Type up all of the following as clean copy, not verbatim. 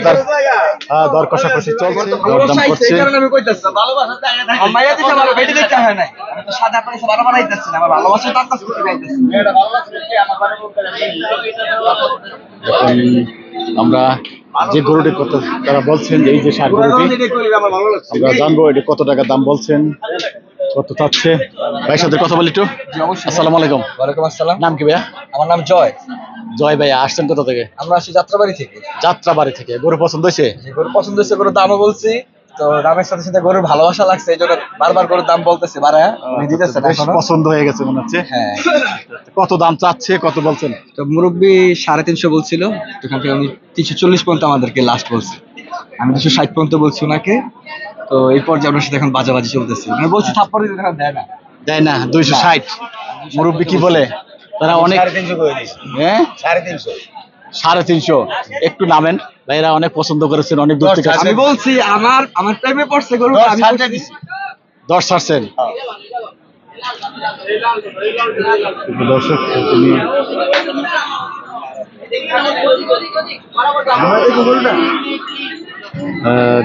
বিক্রেতার দর কষাকষি চলছে, দরদাম করছে। এখন আমরা যে গরুটির কথা তারা বলছেন, এই যে ষাঁড় গরুটি, আমরা জানবো এটি কত টাকা দাম বলছেন, কত চাচ্ছে। ভাইয়ের সাথে কথা বলি একটু। আসসালামু আলাইকুম। ওয়ালাইকুম আসসালাম। নাম কি ভাইয়া? আমার নাম জয়। জয় ভাইয়া, আসছেন কোথা থেকে? আমরা আসছি যাত্রাবাড়ি থেকে। যাত্রাবাড়ি থেকে। গরু পছন্দ হয়েছে? যে গরু পছন্দ হয়েছে, গরুর দামও বলছি, তো দামের সাথে সাথে গরুর ভালোবাসা লাগছে, এই জন্য বারবার গরুর দাম বলতেছে, বাড়ায় দিতেছে না। পছন্দ হয়ে গেছে মনে হচ্ছে। হ্যাঁ। কত দাম চাচ্ছে, কত বলছেন? তো মুরব্বী 350 বলছিল, ওখান থেকে উনি 340 পর্যন্ত আমাদেরকে লাস্ট বলছে। আমি 260 পর্যন্ত বলছি ওনাকে। তো এরপর যে আপনার সাথে এখন বাজাবাজি চলতেছে, মানে বলছি থাপ্পড় দিতে এখন দেয় না। দেয় না। 260 মুরব্বী কি বলে? তারা অনেক। 350 করে দিয়েছে। হ্যাঁ 350। 350 একটু নামেন ভাইরা, অনেক পছন্দ করেছেন, অনেক দূর থেকে। আমি বলছি আমার টাইমে পড়ছে গরু, আমি ছাড়তে দিছি। 10 ছাড়ছেন। দর্শক তুমি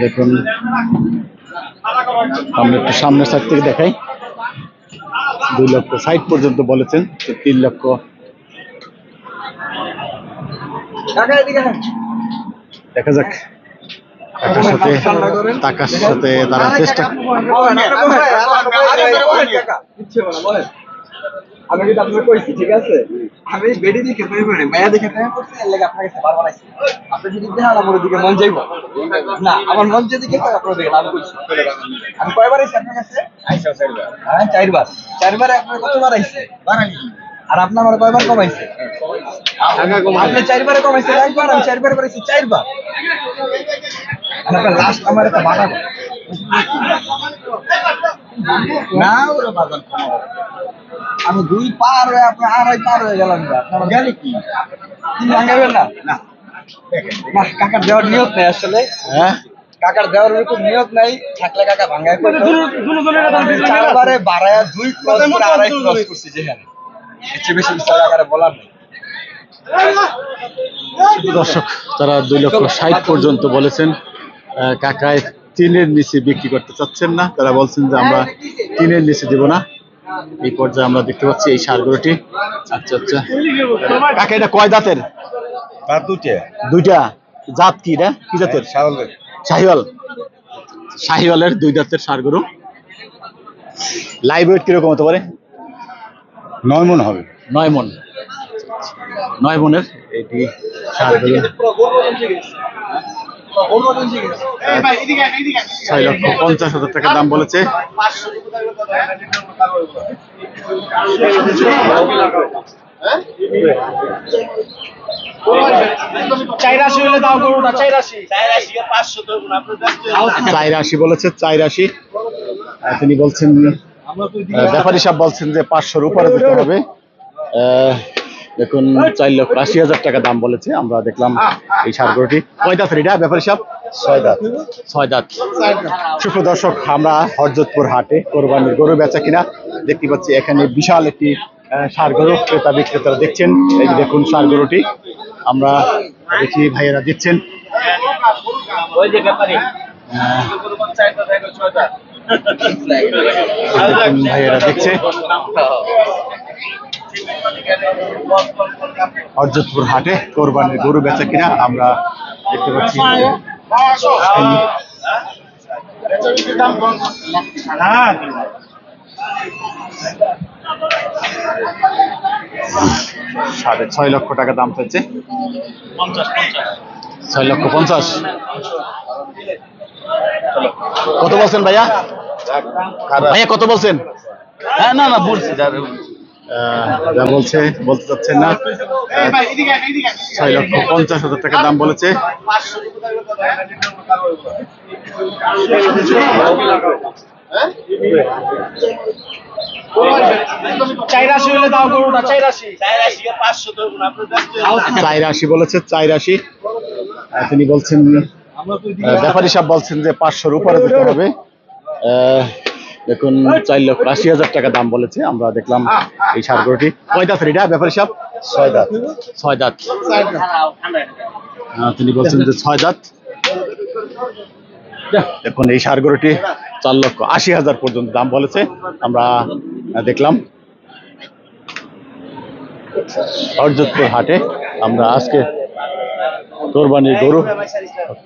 দেখুন, আমরা একটু সামনের সাইড থেকে দেখাই। 2,60,000 পর্যন্ত বলেছেন, 3 লক্ষ। দেখা যাক টাকার সাথে তারা চেষ্টা। আমি কিন্তু আপনাকে কইছি, ঠিক আছে, আমি বেডি দেখে মায়া দেখে করছি, এর লাগি আপনার কাছে বারবার আইছি। আপনি যদি দেখান আমার দিকে মন যাইব না, আমার মন যদি দেখে আপনার দিকে আমি কইছি। আমি কয়বার আইছি আপনার কাছে? আইছো 4বার। হ্যাঁ 4বার। 4বারে আপনি কতবার আইছে? বাড়ালি। আর আপনি আমার কয়বার কমাইছে? আপনি 4বারে কমাইছে একবার, আমি 4বারে করেছি 4বার। আপনার লাস্ট আমার একটা বাটা না, ওরা বাজার কমাবো। আমি 2 পার হয়ে আপনি 2.5 পার হয়ে গেলাম। আপনার গেলে কি ভাঙাবেন না? না কাকার দেওয়ার নিয়ত নেই আসলে। হ্যাঁ, কাকার দেওয়ার এরকম নিয়ত নাই, থাকলে কাকা ভাঙায় করতো। 4বারে বাড়ায় 2 ক্রস করে 2.5 ক্রস করছি, যেখানে এর বেশি কিছু কাকারে বলার নেই। দর্শক তারা 2,60,000 পর্যন্ত বলেছেন। কাকায় 3-এর নিচে বিক্রি করতে চাচ্ছেন না, তারা বলছেন যে আমরা 3-এর নিচে দেব না। এই পর্যায়ে আমরা দেখতে পাচ্ছি এই ষাঁড় গরুটি। আচ্ছা আচ্ছা কাকা, এটা কয় দাঁতের? দুইটা। জাত কি এটা? কি জাতের? শাহিওয়াল। শাহিওয়ালের 2 দাঁতের ষাঁড় গরু। লাইভ ওয়েট কিরকম হতে পারে? 9 মণ হবে। 9 মণ। 9 মণের এটি ষাঁড় গরু। 6,50,000 টাকা দাম বলেছে। চাইরাশি বলেছে, 84। তিনি বলছেন, ব্যাপারী সাহেব বলছেন যে 500-র উপরে দিতে হবে। দেখুন 4,80,000 টাকা দাম বলেছে। আমরা দেখলাম এই ষাঁড় গরুটি। কয় দাঁতের এটা ব্যাপারী সাহেব? 6 দাঁত। 6 দাঁত। সুপ্রিয় দর্শক, আমরা হরজতপুর হাটে কোরবানির গরু বেচা কিনা দেখতে পাচ্ছি। এখানে বিশাল একটি ষাঁড় গরু ক্রেতা বিক্রেতারা দেখছেন। এই যে দেখুন ষাঁড় গরুটি, আমরা দেখি ভাইয়েরা দিচ্ছেন। ভাইয়েরা দেখছে হরজতপুর হাটে কোরবানির গরু বেচা কিনা আমরা দেখতে পাচ্ছি। সাড়ে 6 লক্ষ টাকা দাম চাইছে। 6,50,000। কত বলছেন ভাইয়া? ভাইয়া কত বলছেন? হ্যাঁ না বলছি যা বলছে বলতে চাচ্ছেন না। 6,50,000 টাকা দাম বলেছে। চাইরাশি বলেছে, 84। তিনি বলছেন, ব্যাপারী সাহেব বলছেন যে 500-র উপরে দিতে হবে। দেখুন 4,80,000 টাকা দাম বলেছে। আমরা দেখলাম এই ষাঁড় গরুটি। কয় দাঁতের এটা ব্যাপারী সাহেব? 6 দাঁত। 6 দাঁত। তিনি বলছেন যে 6 দাঁত। দেখুন এই ষাঁড় গরুটি 4,80,000 পর্যন্ত দাম বলেছে, আমরা দেখলাম হরজতপুর হাটে। আমরা আজকে কোরবানির গরু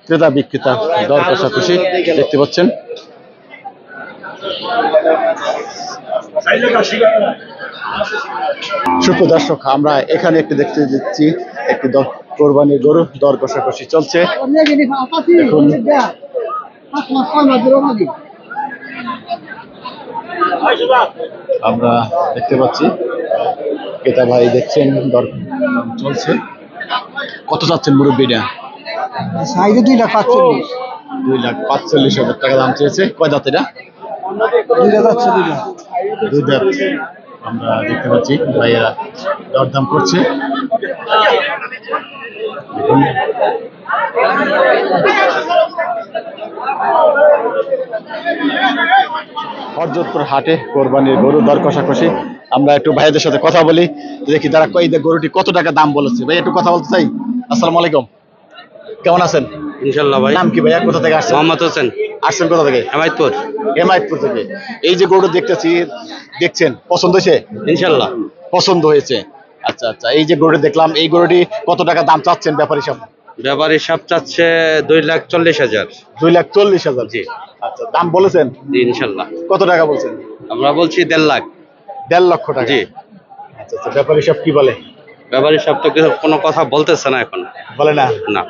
ক্রেতা বিক্রেতা দর কষাকষি দেখতে পাচ্ছেন। সুপ্রিয় দর্শক, আমরা এখানে একটি দেখতে দিচ্ছি একটি কোরবানির গরু দর কষাকষি চলছে। দেখুন আমরা দেখতে পাচ্ছি ক্রেতা ভাই দেখছেন দর চলছে। কত চাচ্ছেন মুরব্বীটা? 2,45,000 টাকা দাম চেয়েছে। কয় দাঁত এটা? দুই দাঁত। আমরা দেখতে পাচ্ছি ভাইয়েরা দরদাম করছে। দেখুন হরজতপুর হাটে কোরবানির গরু দর কষাকষি। আমরা একটু ভাইদের সাথে কথা বলি, দেখি তারা কই গরুটি কত টাকা দাম বলেছে। ভাই একটু কথা বলতে চাই। আসসালামু আলাইকুম, কেমন আছেন? ইনশাল্লাহ ভাই। নাম কি ভাইয়া? কোথা থেকে আসছেন? মোহাম্মদ হোসেন। আসছেন কোথা থেকে? হেমায়তপুর। হেমায়তপুর থেকে। এই যে গরু দেখতেছি, দেখছেন পছন্দ হয়েছে? ইনশাল্লাহ পছন্দ হয়েছে। আচ্ছা আচ্ছা, এই যে গরুটি দেখলাম, এই গরুটি কত টাকা দাম চাচ্ছেন ব্যাপারী সাহেব? ব্যাপারী সাপ চাচ্ছে 2,40,000। 2,40,000। জি। আচ্ছা, দাম বলেছেন? জি ইনশাল্লাহ। কত টাকা বলছেন? আমরা বলছি 1.5 লাখ। 1.5 লক্ষ টাকা। জি। আচ্ছা আচ্ছা, ব্যাপারী সাহেব কি বলে? ব্যাপারী সাপ তো কোনো কথা বলতেছে না এখন। বলে না? না।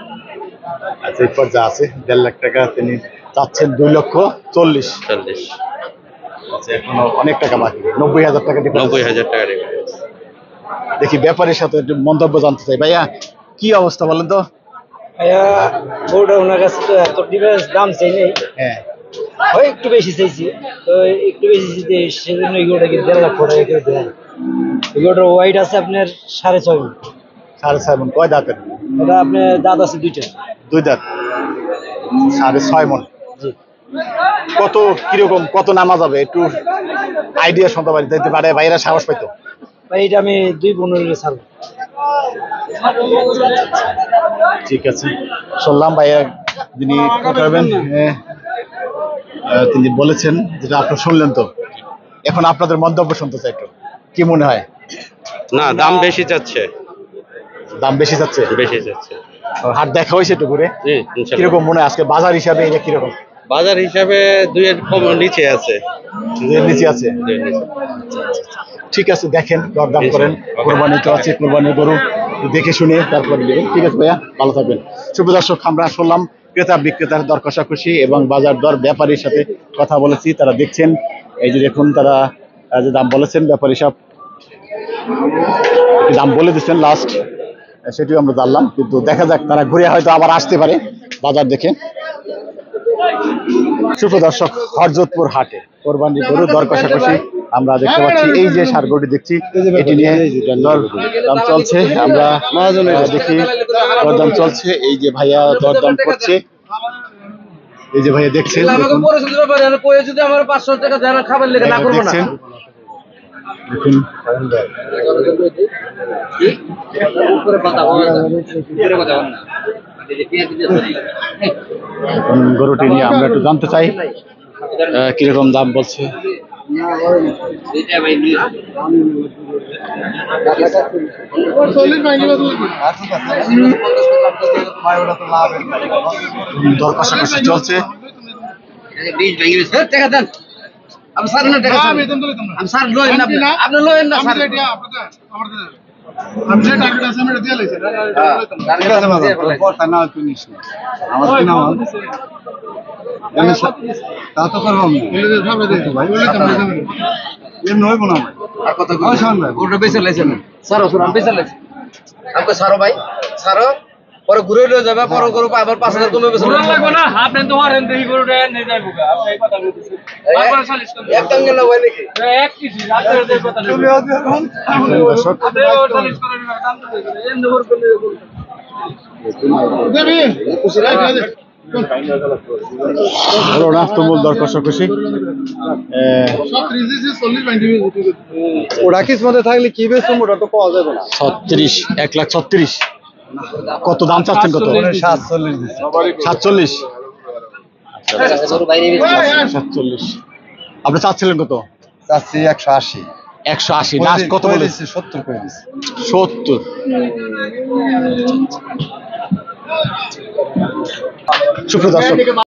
আচ্ছা, এই পর্যা আছে 1.5 লাখ টাকা তিনি চাচ্ছেন, 2,40,000। আচ্ছা, এখনো অনেক টাকা বাকি, 90,000 টাকা। 90,000 টাকা রেখে। দেখি ব্যাপারীর সাথে একটু মন্তব্য জানতে চাই। ভাইয়া কি অবস্থা বলেন তো? ভাইয়া গরুটা ওনার কাছে তো এত ডিফারেন্স দাম চাই নেই, হ্যাঁ, হয় একটু বেশি চাইছি, তো একটু বেশি চাইতে সেজন্য এই গরুটাকে 1.5 লাখ টাকা করে দেয়। এই গরুটার ওয়াইট আছে আপনার 6.5 মণ। 6.5 মণ। কয় দাঁতের? এটা আপনার দাঁত আছে 2টা। 2 দাঁত, 6.5 মণ। জি। কত কিরকম কত নামা যাবে একটু আইডিয়া শুনতে পারি, যাইতে পারে ভাইরা সাহস পাইতো। ভাই এটা আমি 2.15 ছাড়বো। ঠিক আছে, শুনলাম ভাইয়া যিনি করবেন, তিনি বলেছেন, যেটা আপনারা শুনলেন। তো এখন আপনাদের মন্তব্য শুনতে চাই, একটু কি মনে হয়? না, দাম বেশি চাচ্ছে। দাম বেশি যাচ্ছে? বেশি চাচ্ছে। হাট দেখা হয়েছে একটু করে, জি ইনশাল্লাহ। কিরকম মনে হয় আজকে বাজার হিসাবে এটা কিরকম? বাজার হিসাবে 2-এর কম নিচে আছে। 2-এর নিচে আছে। 2-এর নিচে। ঠিক আছে, দেখেন দরদাম করেন। কোরবানি তো আছে, কোরবানি গরু দেখে শুনে তারপর নেবেন। ঠিক আছে ভাইয়া, ভালো থাকবেন। শুভ দর্শক, আমরা শুনলাম ক্রেতা বিক্রেতার দর কষাকষি এবং বাজার দর ব্যাপারীর সাথে কথা বলেছি। তারা দেখছেন, এই যে দেখুন তারা যে দাম বলেছেন, ব্যাপারী সব দাম বলে দিচ্ছেন লাস্ট, সেটিও আমরা জানলাম। কিন্তু দেখা যাক, তারা ঘুরে হয়তো আবার আসতে পারে বাজার দেখে। শুভ দর্শক, হরজতপুর হাটে কোরবানি গরু দর কষাকষি আমরা দেখতে পাচ্ছি। এই যে ষাঁড় গরুটি দেখছি, এটি নিয়ে দরদাম চলছে। আমরা দেখি দরদাম চলছে। এই যে ভাইয়া দরদাম করছে, এই যে ভাইয়া দেখছেন, দেখুন দেখুন গরুটি নিয়ে আমরা একটু জানতে চাই কিরকম দাম বলছে। দর কষাকষি চলছে। পরে ঘুরে লয়ে যাবে, পরে গরু আবার 5,000 কমে বেচে লাগবে না। আপনি তো হারেন দেখি গরুটা নিয়ে যাইবো, আপনি এই কথা বলতেছেন বারবার সালিশ করবেন। এক টাঙ্গে না হয় নাকি? এক কিছু আপনাদের এই কথা নেই। তুমি এখন আপনি সালিশ করেন না, দাম তো দেখেন এন্ড ওভার করে দেবে খুশি লাগে। হলো না তুমুল দর কষাকষি। ওরা কিসমতে থাকলে কি বেচুম, ওটা তো পাওয়া যাবে না। 36, 1,36,000। কত দাম চাচ্ছেন? কত? 47 দিচ্ছে। 47। 47। আপনি চাচ্ছিলেন কত? চাচ্ছি 180। 180। লাস্ট কত বলেছে? 70 করে দিচ্ছি। 70। সুপ্রিয় দর্শক,